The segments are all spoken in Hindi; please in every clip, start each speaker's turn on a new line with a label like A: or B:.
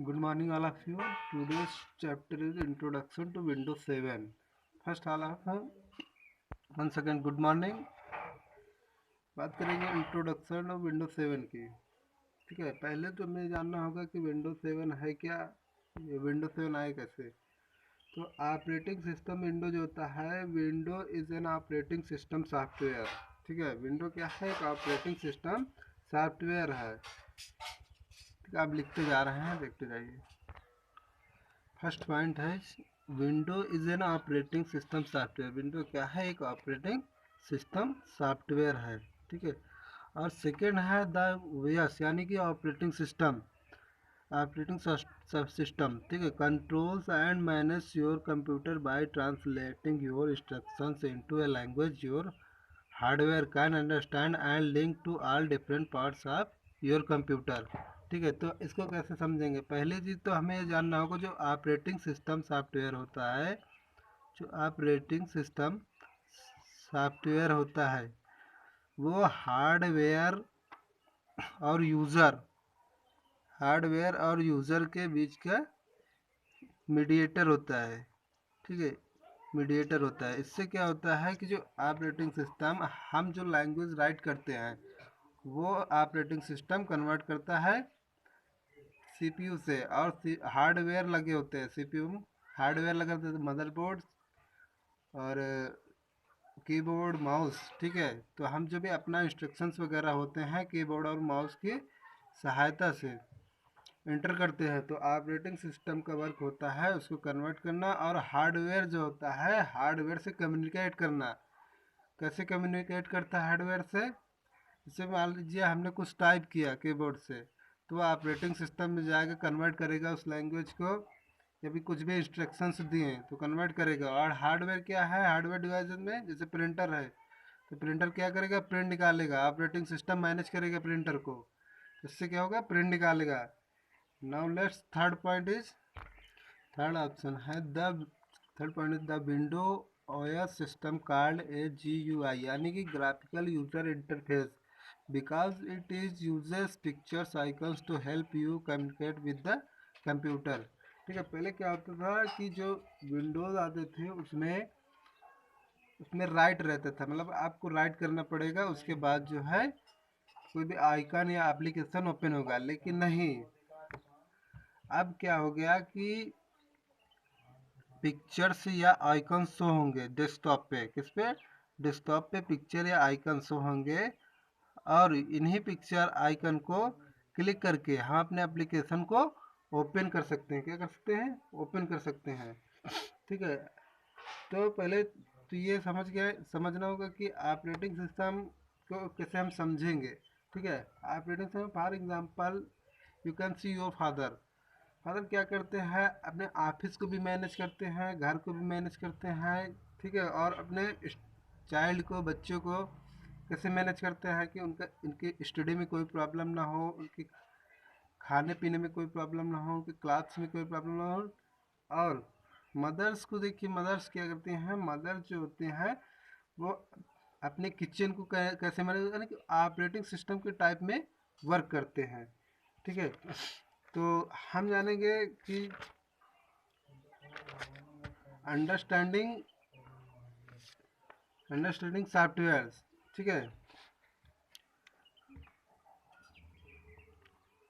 A: Good morning, all of you. Today's chapter is Introduction to Windows 7. First, all of you, once again, good morning. बात करेंगे इंट्रोडक्शन ऑफ विंडोज 7 की। ठीक है, पहले तो हमें जानना होगा कि विंडोज 7 है क्या, ये विंडोज 7 आए कैसे। तो ऑपरेटिंग सिस्टम विंडो जो होता है, window is an operating system software. ठीक है, विंडो क्या है? एक ऑपरेटिंग सिस्टम सॉफ्टवेयर है। ठीक है, आप लिखते जा रहे हैं, देखते जाइए। फर्स्ट पॉइंट है window is an operating system software. Window क्या है? एक ऑपरेटिंग सिस्टम सॉफ्टवेयर है। ठीक है, और सेकेंड है द ओएस, यानी कि ऑपरेटिंग सिस्टम, ऑपरेटिंग सिस्टम। ठीक है, controls and manage your computer by translating your instructions into a language your hardware can understand and link to all different parts of your computer. ठीक है, तो इसको कैसे समझेंगे? पहली चीज़ तो हमें ये जानना होगा जो ऑपरेटिंग सिस्टम सॉफ्टवेयर होता है, जो ऑपरेटिंग सिस्टम सॉफ्टवेयर होता है वो हार्डवेयर और यूज़र के बीच का मीडिएटर होता है। ठीक है, मीडिएटर होता है। इससे क्या होता है कि जो ऑपरेटिंग सिस्टम, हम जो लैंग्वेज राइट करते हैं वो ऑपरेटिंग सिस्टम कन्वर्ट करता है सीपीयू से, और हार्डवेयर लगे होते हैं सीपीयू में, हार्डवेयर लगे होते हैं मदरबोर्ड और कीबोर्ड माउस। ठीक है, तो हम जो भी अपना इंस्ट्रक्शंस वगैरह होते हैं कीबोर्ड और माउस की सहायता से इंटर करते हैं। तो ऑपरेटिंग सिस्टम का वर्क होता है उसको कन्वर्ट करना, और हार्डवेयर जो होता है हार्डवेयर से कम्युनिकेट करना। कैसे कम्युनिकेट करता है हार्डवेयर से? जैसे मान लीजिए हमने कुछ टाइप किया कीबोर्ड से, तो वो ऑपरेटिंग सिस्टम में जाकर कन्वर्ट करेगा उस लैंग्वेज को, या भी कुछ भी इंस्ट्रक्शंस दिए तो कन्वर्ट करेगा। और हार्डवेयर क्या है? हार्डवेयर डिवाइस में जैसे प्रिंटर है, तो प्रिंटर क्या करेगा? प्रिंट निकालेगा। ऑपरेटिंग सिस्टम मैनेज करेगा प्रिंटर को, इससे क्या होगा? प्रिंट निकालेगा। Now let's third point is, third option है the third point is the window OS system called a GUI, यानी कि graphical user interface, because it is uses pictures icons to help you communicate with the computer. ठीक है, पहले क्या होता था कि जो विंडोज आते थे उसमें उसमें राइट रहता था, मतलब आपको राइट करना पड़ेगा, उसके बाद जो है कोई भी आइकन या एप्लीकेशन ओपन होगा। लेकिन नहीं, अब क्या हो गया कि पिक्चर्स या आइकन शो होंगे डेस्कटॉप पे। किस पे? डेस्कटॉप पे पिक्चर या आइकन शो होंगे, और इन्हीं पिक्चर आइकन को क्लिक करके हम अपने एप्लीकेशन को ओपन कर सकते हैं। क्या कर सकते हैं? ओपन कर सकते हैं। ठीक है, तो पहले तो ये समझना होगा कि ऑपरेटिंग सिस्टम को कैसे हम समझेंगे। ठीक है, operating system for example you can see your father. Father क्या करते हैं? अपने ऑफिस को भी मैनेज करते हैं, घर को भी मैनेज करते हैं। ठीक है, और अपने चाइल्ड को, बच्चों को कैसे मैनेज करते हैं कि उनका उनकी स्टडी में कोई प्रॉब्लम ना हो, उनकी खाने पीने में कोई प्रॉब्लम ना हो, उनकी क्लास में कोई प्रॉब्लम ना हो। और मदर्स को देखिए, मदर्स क्या करती हैं? मदर्स जो होते हैं वो अपने किचन को कैसे मैनेज, यानी कि ऑपरेटिंग सिस्टम के टाइप में वर्क करते हैं। ठीक है, तो हम जानेंगे कि अंडरस्टैंडिंग अंडरस्टैंडिंग सॉफ्टवेयर। ठीक है,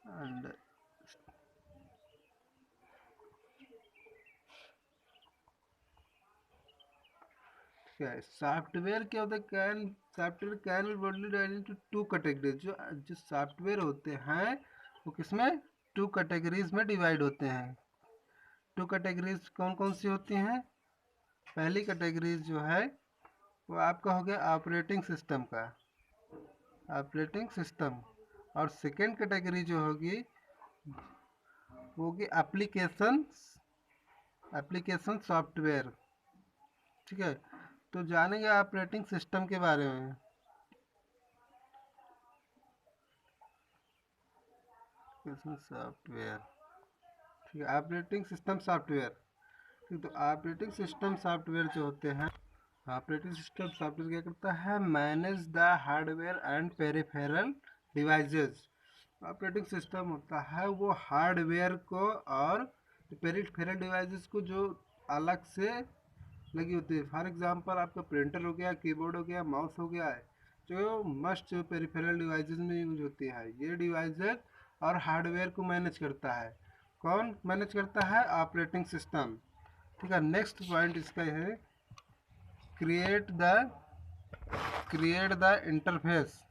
A: अंडर क्या है सॉफ्टवेयर? क्या होता है? Software can be broadly divided into two categories. जो जो सॉफ्टवेयर होते हैं वो किसमें? टू कैटेगरीज में डिवाइड होते हैं। टू कैटेगरीज कौन कौन सी होती हैं? पहली कैटेगरीज जो है वो आपका हो गया ऑपरेटिंग सिस्टम का, ऑपरेटिंग सिस्टम। और सेकेंड कैटेगरी जो होगी वो होगी एप्लीकेशन, एप्लीकेशन सॉफ्टवेयर। ठीक है, तो जानेंगे ऑपरेटिंग सिस्टम के बारे में। एप्लीकेशन सॉफ्टवेयर, ठीक है, ऑपरेटिंग सिस्टम सॉफ्टवेयर। ठीक, तो ऑपरेटिंग सिस्टम सॉफ्टवेयर जो होते हैं, ऑपरेटिंग सिस्टम सॉफ्टवेयर क्या करता है? Manage the hardware and peripheral devices. Operating system होता है वो हार्डवेयर को और पेरिफेरल डिवाइसेस को जो अलग से लगी होती है। फॉर एग्जांपल आपका प्रिंटर हो गया, कीबोर्ड हो गया, माउस हो गया है, जो मस्ट पेरिफेरल डिवाइसेस में यूज होती है। ये डिवाइसेस और हार्डवेयर को मैनेज करता है। कौन मैनेज करता है? Operating system. ठीक है, नेक्स्ट पॉइंट इसका है create the create the interface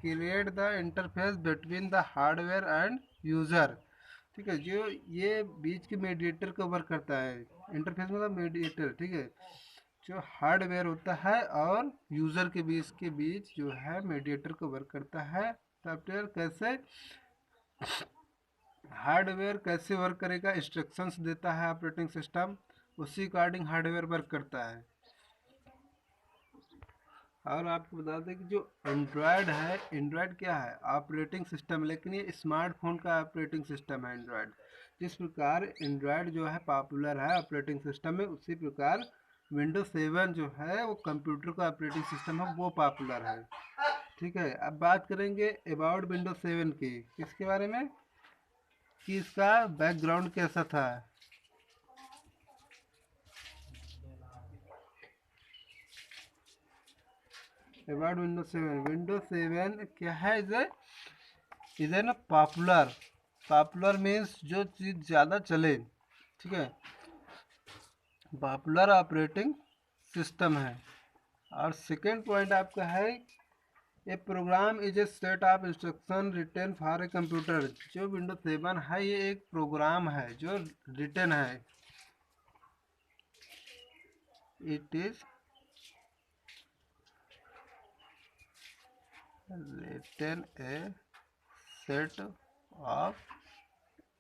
A: create the interface between the hardware end user. ठीक है, जो ये बीच के मीडिएटर को वर्क करता है। इंटरफेस मतलब मीडिएटर, ठीक है, जो हार्डवेयर होता है और यूज़र के बीच जो है मीडिएटर को वर्क करता है। सॉफ्टवेयर कैसे, हार्डवेयर कैसे वर्क करेगा, इंस्ट्रक्शंस देता है ऑपरेटिंग सिस्टम, उसी अकॉर्डिंग हार्डवेयर वर्क करता है। और आपको बता दें कि जो एंड्रॉयड है, एंड्रॉयड क्या है? ऑपरेटिंग सिस्टम, लेकिन ये स्मार्टफोन का ऑपरेटिंग सिस्टम है एंड्रॉयड। जिस प्रकार एंड्रॉयड जो है पॉपुलर है ऑपरेटिंग सिस्टम में, उसी प्रकार विंडोज 7 जो है वो कंप्यूटर का ऑपरेटिंग सिस्टम है, वो पॉपुलर है। ठीक है, अब बात करेंगे अबाउट विंडोज 7 की। किसके बारे में? कि इसका बैकग्राउंड कैसा था। अबाउट विंडोज 7, विंडोज 7 क्या है? इधर ना पॉपुलर मीन्स जो चीज़ ज़्यादा चले। ठीक है, पॉपुलर ऑपरेटिंग सिस्टम है। और सेकेंड पॉइंट आपका है a program is a set of instruction written for a computer. जो विंडोज 7 है ये एक प्रोग्राम है जो रिटन है। It is written a set of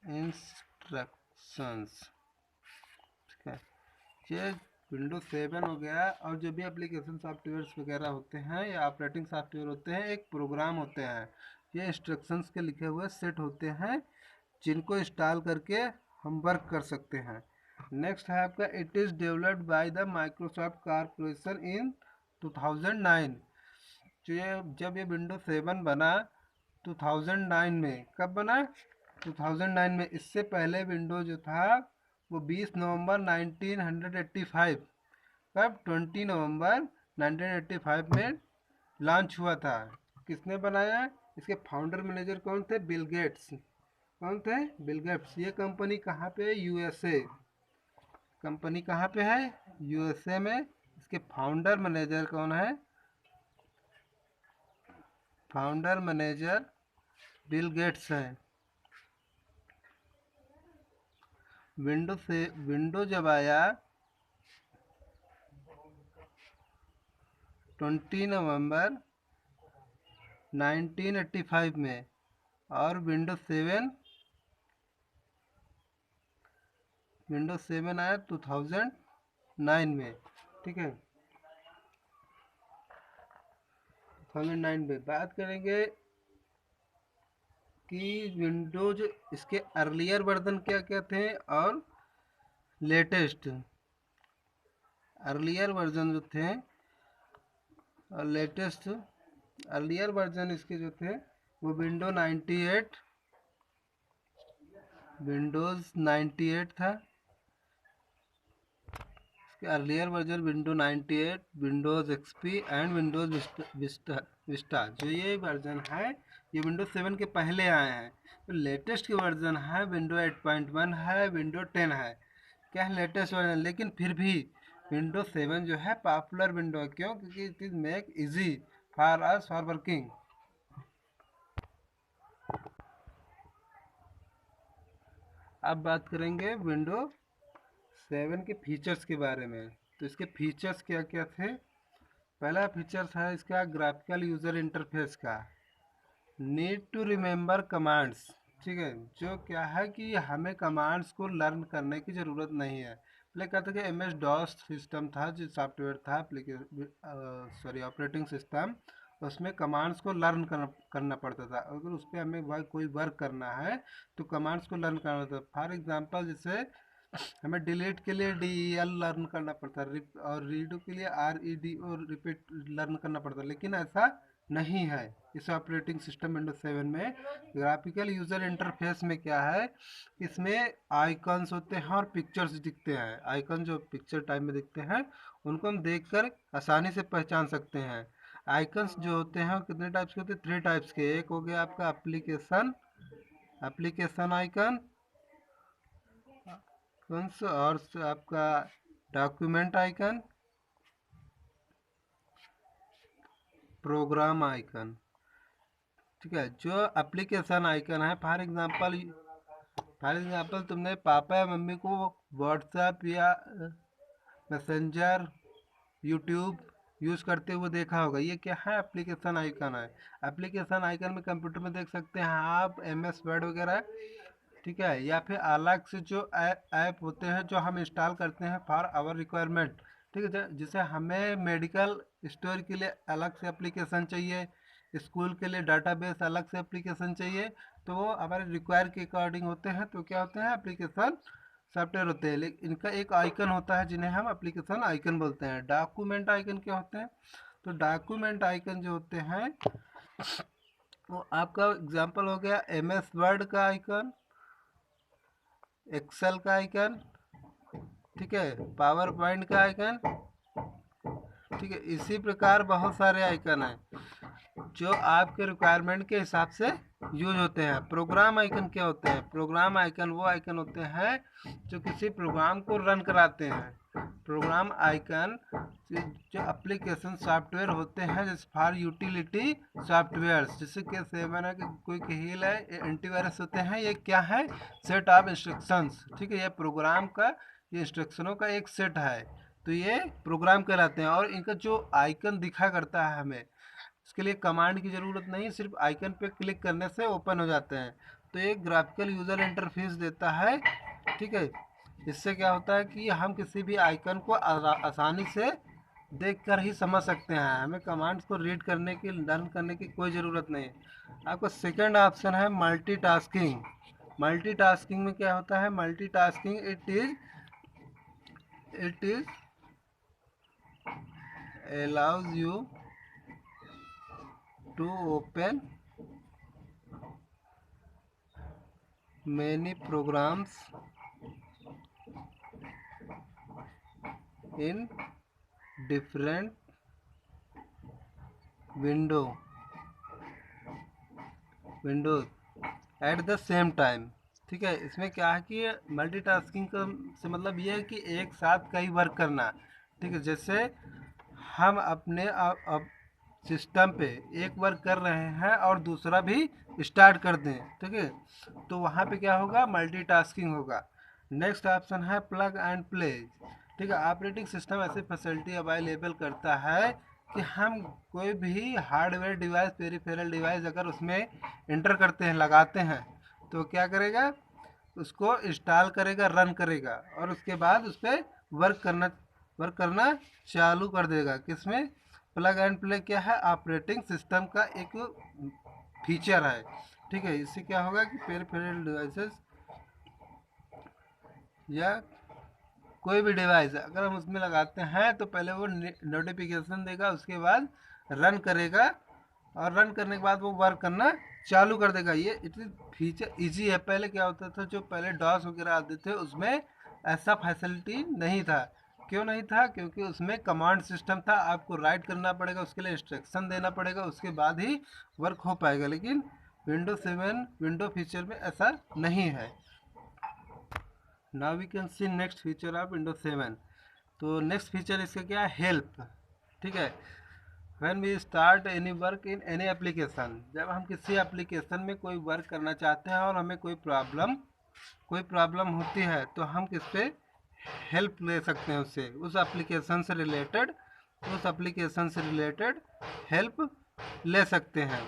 A: instructions. ठीक है, ये विंडोज 7 हो गया और जो भी एप्लीकेशन सॉफ्टवेयर्स वगैरह होते हैं या ऑपरेटिंग सॉफ्टवेयर होते हैं, एक प्रोग्राम होते हैं। ये इंस्ट्रक्शंस के लिखे हुए सेट होते हैं जिनको इंस्टॉल करके हम वर्क कर सकते हैं। नेक्स्ट है आपका it is developed by the Microsoft corporation in 2009। जो ये जब ये विंडोज 7 बना 2009 में, कब बना? 2009 में। इससे पहले विंडोज जो था वो 20 नवंबर 1985, कब? 20 नवंबर 1985 में लॉन्च हुआ था। किसने बनाया? इसके फाउंडर मैनेजर कौन थे? Bill Gates. कौन थे? Bill Gates. ये कंपनी कहाँ पे है? यूएसए। कंपनी कहाँ पे है? यूएसए में। इसके फाउंडर मैनेजर कौन है? फाउंडर मैनेजर बिल गेट्स है। विंडो जब आया 20 नवंबर 1985 में और विंडोज 7 आया 2009 में। ठीक है, 2009 में। बात करेंगे कि विंडोज इसके अर्लियर वर्जन क्या क्या थे और लेटेस्ट। अर्लियर वर्जन जो थे और लेटेस्ट, अर्लियर वर्जन इसके जो थे वो विंडोज़ 98 था। इसके earlier version window 98, Windows XP and Windows Vista. जो ये वर्जन है ये विंडोज 7 के पहले आए हैं। तो लेटेस्ट की वर्जन है विंडो 8.1 है, विंडो 10 है। क्या है? Latest version. लेकिन फिर भी विंडोज 7 जो है पॉपुलर विंडो है। क्यों? क्योंकि it is make easy for us for working. अब बात करेंगे विंडो 7 के फीचर्स के बारे में। तो इसके फीचर्स क्या क्या थे? पहला फीचर्स है इसका ग्राफिकल यूज़र इंटरफेस का। Need to remember commands. ठीक है, जो क्या है कि हमें कमांड्स को लर्न करने की ज़रूरत नहीं है। पहले कहते कि एम एस डॉस सिस्टम था, जो सॉफ्टवेयर था, ऑपरेटिंग सिस्टम, उसमें कमांड्स को लर्न करना पड़ता था। अगर उस पर हमें कोई वर्क करना है तो कमांड्स को लर्न करना पड़ता था। फॉर एग्जांपल जैसे हमें डिलीट के लिए DEL लर्न करना पड़ता है और रीडो के लिए RED और रिपीट लर्न करना पड़ता है। लेकिन ऐसा नहीं है इस ऑपरेटिंग सिस्टम विंडोज 7 में। ग्राफिकल यूज़र इंटरफेस में क्या है, इसमें आइकन्स होते हैं और पिक्चर्स दिखते हैं। आइकन जो पिक्चर टाइप में दिखते हैं उनको हम देखकर आसानी से पहचान सकते हैं। आइकन्स जो होते हैं वो कितने टाइप्स के होते हैं, 3 टाइप्स के। एक हो गया आपका एप्लीकेशन आइकन, और आपका डॉक्यूमेंट आइकन, प्रोग्राम आइकन। ठीक है, जो एप्लीकेशन आइकन है, फॉर एग्जांपल तुमने पापा या मम्मी को व्हाट्सएप या मैसेंजर, यूट्यूब यूज़ करते हुए देखा होगा। ये क्या है, एप्लीकेशन आइकन है। एप्लीकेशन आइकन में कंप्यूटर में देख सकते हैं आप MS वर्ड वगैरह, ठीक है, या फिर अलग से जो ऐप होते हैं जो हम इंस्टॉल करते हैं फॉर आवर रिक्वायरमेंट। ठीक है, जैसे हमें मेडिकल स्टोर के लिए अलग से एप्लीकेशन चाहिए, स्कूल के लिए डाटाबेस अलग से एप्लीकेशन चाहिए, तो वो हमारे रिक्वायर के अकॉर्डिंग होते हैं। तो क्या होते हैं, एप्लीकेशन सॉफ्टवेयर होते हैं, लेकिन इनका एक आइकन होता है जिन्हें हम एप्लीकेशन आइकन बोलते हैं। डॉक्यूमेंट आइकन क्या होते हैं, तो डॉक्यूमेंट आइकन जो होते हैं वो आपका एग्जांपल हो गया MS वर्ड का आइकन, एक्सेल का आइकन, ठीक है, पावर पॉइंट का आइकन, ठीक है। इसी प्रकार बहुत सारे आइकन हैं जो आपके रिक्वायरमेंट के हिसाब से यूज होते हैं। प्रोग्राम आइकन क्या होते हैं, प्रोग्राम आइकन वो आइकन होते हैं जो किसी प्रोग्राम को रन कराते हैं। प्रोग्राम आइकन जो एप्लीकेशन सॉफ्टवेयर होते हैं, जैसे फॉर यूटिलिटी सॉफ्टवेयर, जैसे कि 7 है, कि कोई हिल है, ये एंटीवायरस होते हैं। ये क्या है, सेट ऑफ इंस्ट्रक्शंस। ठीक है, ये प्रोग्राम का, ये इंस्ट्रक्शनों का एक सेट है, तो ये प्रोग्राम कहलाते हैं। और इनका जो आइकन दिखा करता है हमें, इसके लिए कमांड की ज़रूरत नहीं, सिर्फ आइकन पे क्लिक करने से ओपन हो जाते हैं। तो ये ग्राफिकल यूज़र इंटरफेस देता है। ठीक है, इससे क्या होता है कि हम किसी भी आइकन को आसानी से देखकर ही समझ सकते हैं। हमें कमांड्स को रीड करने की, लर्न करने की कोई ज़रूरत नहीं है। आपका सेकंड ऑप्शन है मल्टीटास्किंग। मल्टीटास्किंग में क्या होता है, multitasking it is allows you to open many programs in different Windows at the same time. ठीक है, इसमें क्या है कि मल्टीटास्किंग का से मतलब ये है कि एक साथ कई वर्क करना। ठीक है, जैसे हम अपने अब सिस्टम पे एक वर्क कर रहे हैं और दूसरा भी स्टार्ट कर दें, ठीक है, तो वहाँ पे क्या होगा, मल्टीटास्किंग होगा। नेक्स्ट ऑप्शन है प्लग एंड प्ले। ठीक है, ऑपरेटिंग सिस्टम ऐसी फैसिलिटी अवेलेबल करता है कि हम कोई भी हार्डवेयर डिवाइस, पेरिफेरल डिवाइस अगर उसमें इंटर करते हैं, लगाते हैं, तो क्या करेगा, उसको इंस्टॉल करेगा, रन करेगा, और उसके बाद उस पर वर्क करना चालू कर देगा। किसमें, प्लग एंड प्ले क्या है, ऑपरेटिंग सिस्टम का एक फीचर है। ठीक है, इससे क्या होगा कि पेरिफेरल डिवाइसेस या कोई भी डिवाइस अगर हम उसमें लगाते हैं तो पहले वो नोटिफिकेशन देगा, उसके बाद रन करेगा, और रन करने के बाद वो वर्क करना चालू कर देगा। ये इतनी फीचर इजी है। पहले क्या होता था, जो पहले डॉस वगैरह आते थे उसमें ऐसा फैसिलिटी नहीं था। क्यों नहीं था, क्योंकि उसमें कमांड सिस्टम था, आपको राइट करना पड़ेगा, उसके लिए इंस्ट्रक्शन देना पड़ेगा, उसके बाद ही वर्क हो पाएगा। लेकिन विंडो 7 विंडो फीचर में ऐसा नहीं है। Now we can see next feature of window 7। तो नेक्स्ट फीचर इसका क्या है, हेल्प। ठीक है, when we start any work in any application, जब हम किसी एप्लीकेशन में कोई वर्क करना चाहते हैं और हमें कोई प्रॉब्लम होती है, तो हम किस पे हेल्प ले सकते हैं, उससे, उस एप्लीकेशन से रिलेटेड हेल्प ले सकते हैं।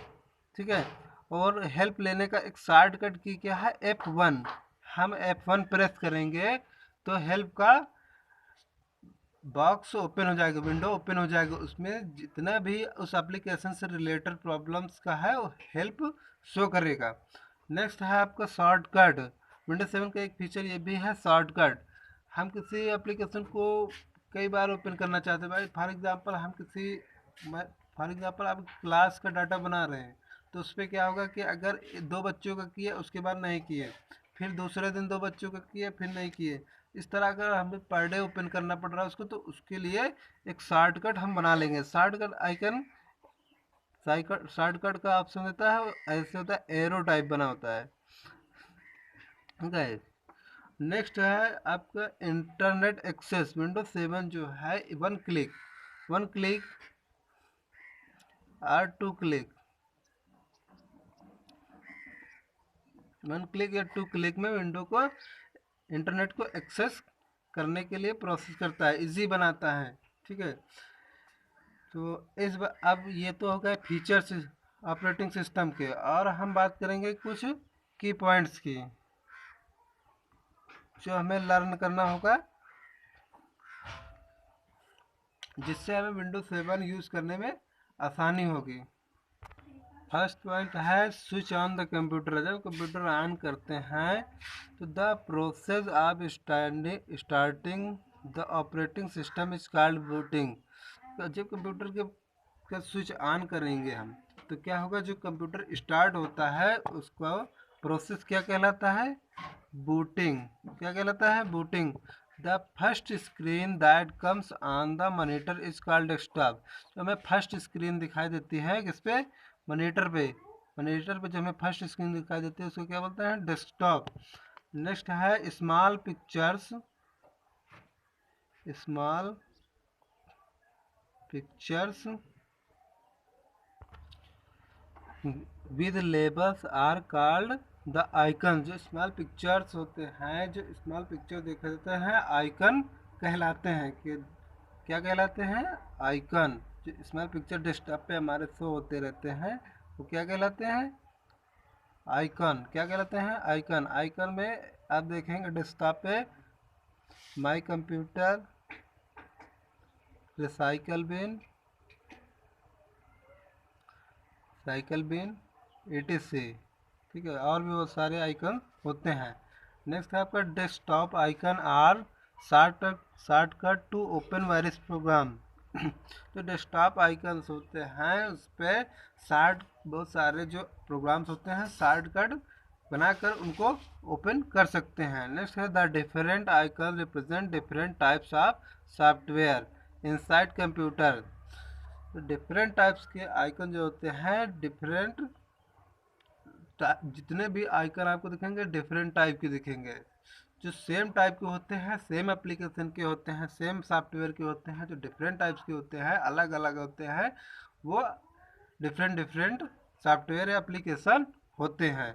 A: ठीक है, और हेल्प लेने का एक शॉर्टकट की क्या है, F1। हम F1 प्रेस करेंगे तो हेल्प का बॉक्स ओपन हो जाएगा, विंडो ओपन हो जाएगा, उसमें जितना भी उस एप्लीकेशन से रिलेटेड प्रॉब्लम्स का है वो हेल्प शो करेगा। नेक्स्ट है आपका शॉर्टकट। विंडो 7 का एक फीचर ये भी है, शॉर्टकट। हम किसी एप्लीकेशन को कई बार ओपन करना चाहते हैं, भाई फॉर एग्जांपल हम किसी फॉर एग्जांपल आप क्लास का डाटा बना रहे हैं, तो उस पर क्या होगा कि अगर 2 बच्चों का किए उसके बाद नहीं किए, फिर दूसरे दिन 2 बच्चों का किए फिर नहीं किए, इस तरह अगर हमें पर डे ओपन करना पड़ रहा है उसको, तो उसके लिए एक शॉर्टकट हम बना लेंगे। शॉर्टकट आइकन, शॉर्टकट का ऑप्शन देता है, ऐसे होता है एरो टाइप बना होता है। ठीक है। नेक्स्ट है आपका इंटरनेट एक्सेस। विंडोज 7 जो है वन क्लिक और वन क्लिक या 2 क्लिक में विंडो को, इंटरनेट को एक्सेस करने के लिए प्रोसेस करता है, इजी बनाता है। ठीक है। तो अब ये तो हो गए फीचर्स ऑपरेटिंग सिस्टम के, और हम बात करेंगे कुछ की पॉइंट्स की जो हमें लर्न करना होगा, जिससे हमें विंडोज 7 यूज़ करने में आसानी होगी। फर्स्ट पॉइंट है स्विच ऑन द कंप्यूटर। जब कंप्यूटर ऑन करते हैं तो the process of starting the operating system is called booting. तो जब कंप्यूटर के का स्विच ऑन करेंगे हम, तो क्या होगा, जो कंप्यूटर स्टार्ट होता है उसका प्रोसेस क्या कहलाता है, बूटिंग। क्या कहलाता है, booting. The first screen that comes on the monitor is called desktop. तो हमें फर्स्ट स्क्रीन दिखाई देती है किस पे, मॉनिटर पे। मॉनिटर पे जो हमें फर्स्ट स्क्रीन दिखाई देती है उसको क्या बोलते हैं, डेस्कटॉप। नेक्स्ट है small pictures with labels are called the icon. जो स्मॉल पिक्चर्स होते हैं, जो स्मॉल पिक्चर देखे जाते हैं, आइकन कहलाते हैं। कि क्या कहलाते हैं, आइकन। जो स्मॉल पिक्चर डेस्कटॉप पे हमारे शो होते रहते हैं वो क्या कहलाते हैं, आइकन। क्या कहलाते हैं, आइकन। आइकन में आप देखेंगे डेस्कटॉप पे my computer, recycle bin, etc। ठीक है, और भी बहुत सारे आइकन होते हैं। नेक्स्ट है आपका desktop icon are shortcut to open virus program. जो डेस्कटॉप आइकन्स होते हैं उस पर बहुत सारे जो प्रोग्राम्स होते हैं शॉर्टकट बनाकर उनको ओपन कर सकते हैं। नेक्स्ट है the different icon represent different types of software inside computer. तो डिफरेंट टाइप्स के आइकन जो होते हैं, जितने भी आइकन आपको दिखेंगे डिफरेंट टाइप के दिखेंगे। जो सेम टाइप के होते हैं, सेम एप्लीकेशन के होते हैं, सेम सॉफ्टवेयर के होते हैं, जो डिफरेंट टाइप्स के होते हैं, अलग अलग होते हैं, वो डिफरेंट सॉफ्टवेयर या एप्लीकेशन होते हैं।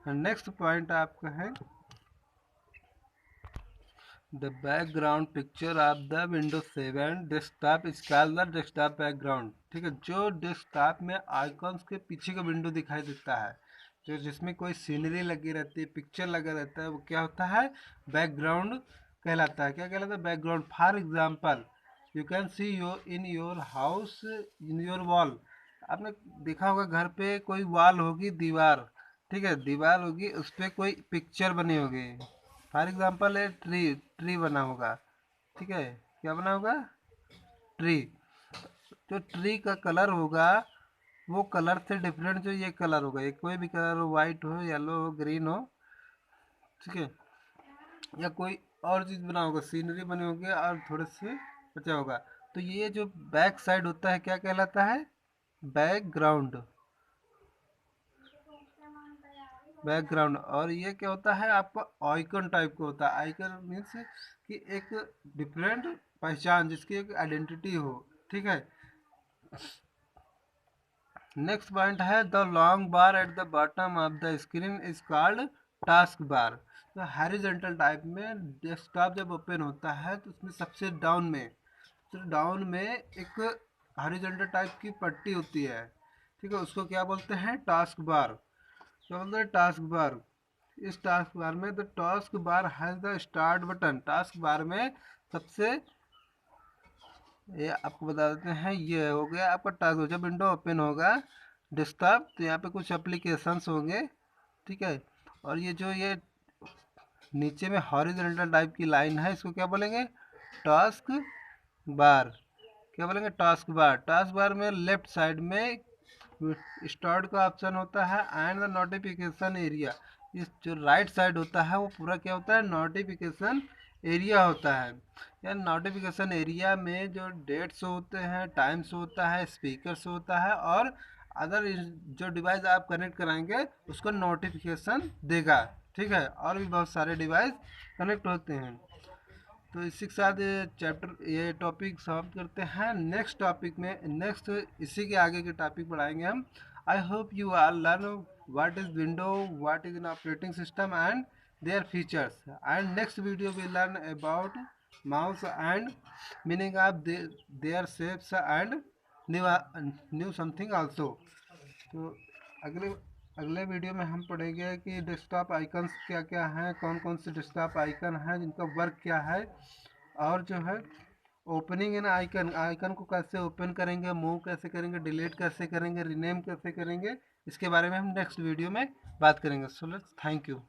A: नेक्स्ट पॉइंट आपका है the background picture of the Windows 7 desktop is called the desktop background. ठीक है, जो डेस्कटॉप में आइकॉन्स के पीछे का विंडो दिखाई देता है, जो जिसमें कोई सीनरी लगी रहती है, पिक्चर लगा रहता है, वो क्या होता है, बैकग्राउंड कहलाता है। क्या कहलाता है, background. For example you can see in your house, in your wall. आपने देखा होगा घर पे कोई वॉल होगी, दीवार, ठीक है, दीवार होगी, उस पर कोई पिक्चर बनी होगी। फॉर एग्जाम्पल है ट्री बना होगा। ठीक है, क्या बना होगा, ट्री। जो ट्री का कलर होगा वो कलर से डिफरेंट जो ये कलर होगा, ये कोई भी कलर हो, वाइट हो, येलो हो, ग्रीन हो, ठीक है, या कोई और चीज़ बना होगा, सीनरी बनी होगी और थोड़े से बचा होगा। तो ये जो बैक साइड होता है क्या कहलाता है, बैकग्राउंड। बैकग्राउंड। और ये क्या होता है आपका, आइकन टाइप का होता है। आइकन मीन्स कि एक डिफरेंट पहचान, जिसकी एक आइडेंटिटी हो। ठीक है। नेक्स्ट पॉइंट है the long bar at the bottom of the screen is called task bar. तो हॉरिजॉन्टल टाइप में डेस्कटॉप जब ओपन होता है तो उसमें सबसे डाउन में एक हॉरिजॉन्टल टाइप की पट्टी होती है। ठीक है, उसको क्या बोलते हैं, टास्क बार। क्या बोलते हैं, टास्क बार। इस टास्क बार में the task bar has the start button. Task bar में सबसे, ये आपको बता देते हैं, ये हो गया आपका टास्क। जब विंडो ओपन होगा डेस्कटॉप तो यहाँ पे कुछ एप्लीकेशंस होंगे। ठीक है, और ये जो ये नीचे में हॉरिजॉन्टल टाइप की लाइन है इसको क्या बोलेंगे, टास्क बार। क्या बोलेंगे, टास्क बार। टास्क बार में लेफ्ट साइड में स्टार्ट का ऑप्शन होता है एंड द नोटिफिकेशन एरिया। इस जो राइट साइड होता है वो पूरा क्या होता है, नोटिफिकेशन एरिया होता है। या नोटिफिकेशन एरिया में जो डेट्स होते हैं, टाइम्स होता है, स्पीकर्स होता है और अदर जो डिवाइस आप कनेक्ट कराएंगे उसको नोटिफिकेशन देगा। ठीक है, और भी बहुत सारे डिवाइस कनेक्ट होते हैं। तो इसी के साथ ये टॉपिक समाप्त करते हैं। नेक्स्ट टॉपिक में इसी के आगे के टॉपिक पढ़ाएंगे हम। I hope you are learn what is window, what is an operating system and their features, and next video we learn about mouse and meaning of their shapes and new something also. तो अगले अगले वीडियो में हम पढ़ेंगे कि डेस्कटॉप आइकन्स क्या क्या हैं, कौन कौन से डेस्कटॉप आइकन हैं, जिनका वर्क क्या है, और जो है ओपनिंग इन आइकन, आइकन को कैसे ओपन करेंगे, मूव कैसे करेंगे, डिलीट कैसे करेंगे, रीनेम कैसे करेंगे, इसके बारे में हम नेक्स्ट वीडियो में बात करेंगे। So let's thank you.